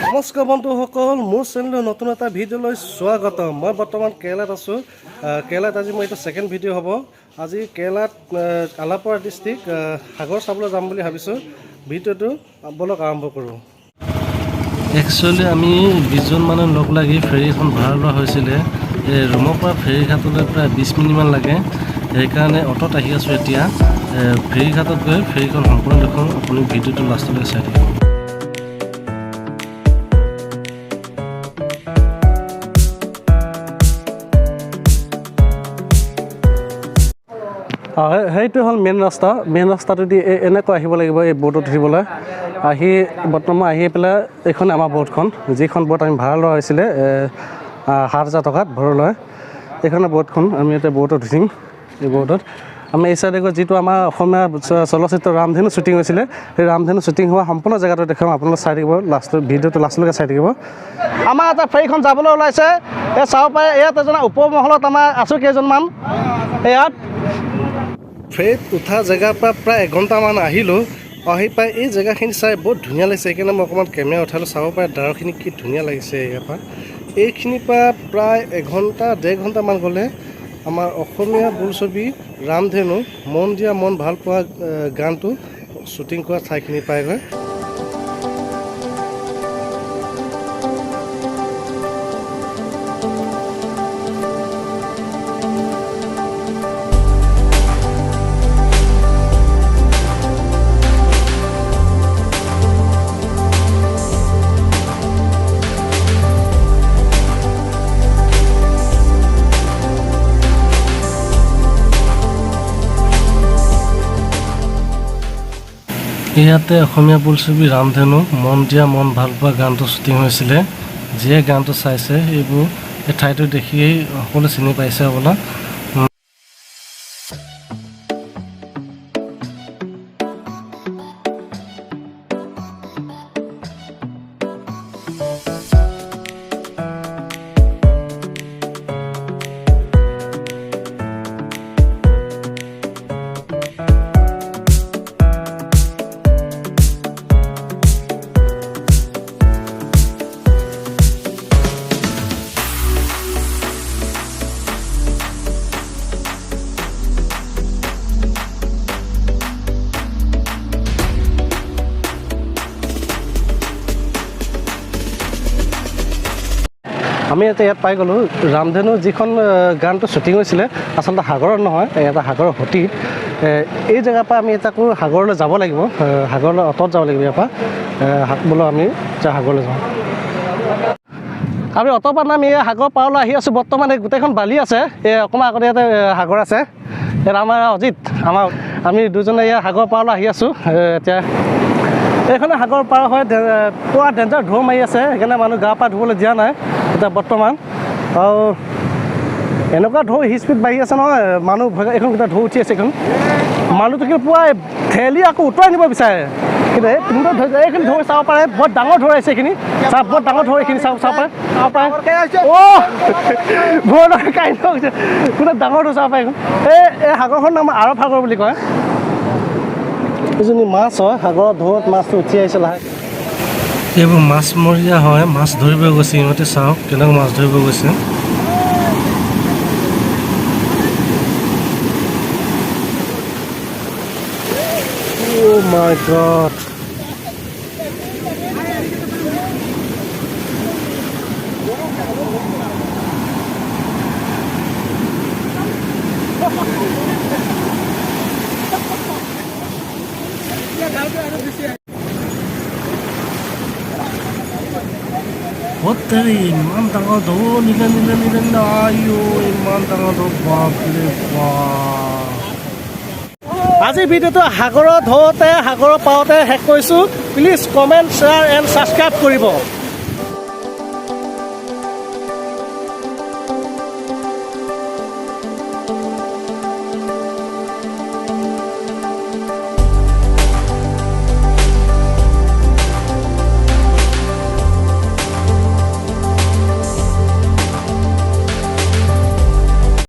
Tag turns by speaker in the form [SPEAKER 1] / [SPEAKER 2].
[SPEAKER 1] নমস্কাৰ বন্ধুসকল, মোৰ চেনেলৰ নতুন এটা ভিডিঅ'লৈ স্বাগতম। মই বৰ্তমান কেৰেলাত আছোঁ। কেৰেলাত আজি মই এইটো ছেকেণ্ড ভিডিঅ' হ'ব। আজি কেৰেলাত আলাপুৰা ডিষ্ট্ৰিক্ট সাগৰ চাবলৈ যাম বুলি ভাবিছোঁ। ভিডিঅ'টো বলক আৰম্ভ কৰোঁ। একচুৱেলি আমি 20জন মানুহ লগ লাগি ফেৰীখন ভাড়া লোৱা হৈছিলে। এই ৰুমৰ পৰা ফেৰীঘাটলৈ প্ৰায় 20 মিনিটমান লাগে। সেইকাৰণে অটত আহি আছোঁ এতিয়া। ফেৰীঘাটত গৈ ফেৰীখন সম্পূৰ্ণ দেখোঁ। আপুনি ভিডিঅ'টো লাষ্টলৈ চাই থাকিব। সেইটো হ'ল মেইন ৰাস্তা। মেইন ৰাস্তাটোদি এনেকৈ আহিব লাগিব এই ব'টত উঠিবলৈ। বৰ্তমান আহি পেলাই এইখন আমাৰ ব'টখন, যিখন ব'ট আমি ভাড়া লোৱা হৈছিলে 7,000 টকাত ভাড়া লয়। এইখনে ব'টখন, আমি এতিয়া ব'টত উঠিম। এই ব'টত আমি এই চাইডে গৈ যিটো আমাৰ অসমীয়া চলচ্চিত্ৰ ৰামধেনু শ্বুটিং হৈছিলে, সেই ৰামধেনু শ্বুটিং হোৱা সম্পূৰ্ণ জেগাটো দেখুৱাম। আপোনালোকে চাই থাকিব, ভিডিঅ'টো লাষ্টলৈকে চাই থাকিব। আমাৰ এটা ফেৰীখন যাবলৈ ওলাইছে। এই চাব পাৰে, ইয়াত এজন ওপৰমহলত আমাৰ আছোঁ কেইজনমান। ইয়াত ফেৰীত উঠা জেগাৰ পৰা প্ৰায় 1 ঘণ্টামান আহিলোঁ। আহি পাই এই জেগাখিনি চাই বহুত ধুনীয়া লাগিছে। সেইকাৰণে মই অকণমান কেমেৰা উঠালোঁ। চাব পাৰে দাৰখিনি কি ধুনীয়া লাগিছে। ইয়াৰ পৰা এইখিনিৰ পৰা প্ৰায় 1-1.5 ঘণ্টামান গ'লে আমাৰ অসমীয়া বোলছবি ৰামধেনু মন দিয়া মন ভাল পোৱা গানটো শ্বুটিং কৰা ঠাইখিনি পায়গৈ। ইয়াতে অসমীয়া বোলছবি ৰামধেনু মন দিয়া মন ভাল পোৱা গানটো শ্বুটিং হৈছিলে। যিয়ে গানটো চাইছে এইবোৰ এই ঠাইটো দেখিয়েই সকলোৱে চিনি পাইছে হ'বলা। আমি এতিয়া ইয়াত পাই গ'লোঁ। ৰামধেনু যিখন গানটো শ্বুটিং হৈছিলে আচলতে সাগৰত নহয়, এটা সাগৰৰ সতি। এই জেগাৰ পৰা আমি এতিয়া আকৌ সাগৰলৈ যাব লাগিব। সাগৰলৈ অটত যাব লাগিব। ইয়াৰ পৰা বোলো আমি এতিয়া সাগৰলৈ যাওঁ। আমি অটৰ পৰা নামি এই সাগৰ পাৰলৈ আহি আছোঁ। বৰ্তমান এই গোটেইখন বালি আছে। এই অকণমান আগতে ইয়াতে সাগৰ আছে। ইয়াত আমাৰ অজিত, আমি দুজনে ইয়াৰ সাগৰ পাৰলৈ আহি আছোঁ। এতিয়া এইখনে সাগৰ পাৰ হয়। পুৰা ডেঞ্জাৰ ঢৌ মাৰি আছে। সেইকাৰণে মানুহ গা পা ধুবলৈ দিয়া নাই এতিয়া বৰ্তমান। আৰু এনেকুৱা ঢৌ স্পীড বাঢ়ি আছে নহয়, মানুহ এইখন গোটেই ঢৌ উঠি আছে। এইখন মানুহটো কিন্তু পুৰা ঠেলি আকৌ উতৰাই নিব বিচাৰে। কিন্তু এইখিনি ঢৌ চাব পাৰে, বৰ ডাঙৰ ঢৌ আহিছে। এইখিনি চাওক, বৰ ডাঙৰ ঢৌ এইখিনি চাব পাৰে। বৰ ডাঙৰ কাহিনী হৈছে, গোটেই ডাঙৰ ঢৌ চাব পাৰে। এইখন এই সাগৰখনৰ নাম আৰৱ সাগৰ বুলি কয়। এইজনী মাছ হয়, সাগৰৰ ঢৌত মাছটো উঠি আহিছে লাহে। এইবোৰ মাছমৰীয়া হয়, মাছ ধৰিব গৈছে। ইহঁতে চাওক কেনেকৈ মাছ ধৰিব গৈছে। Oh my God. ইমান ডাঙৰ ঢৌ, নীলা আইঅ, ইমান ডাঙৰ ঢৌ, বাপৰে বাপ। আজি ভিডিঅ'টো সাগৰৰ ঢৌতে, সাগৰৰ পাৰতে শেষ কৰিছোঁ। Please comment, share and subscribe কৰিব।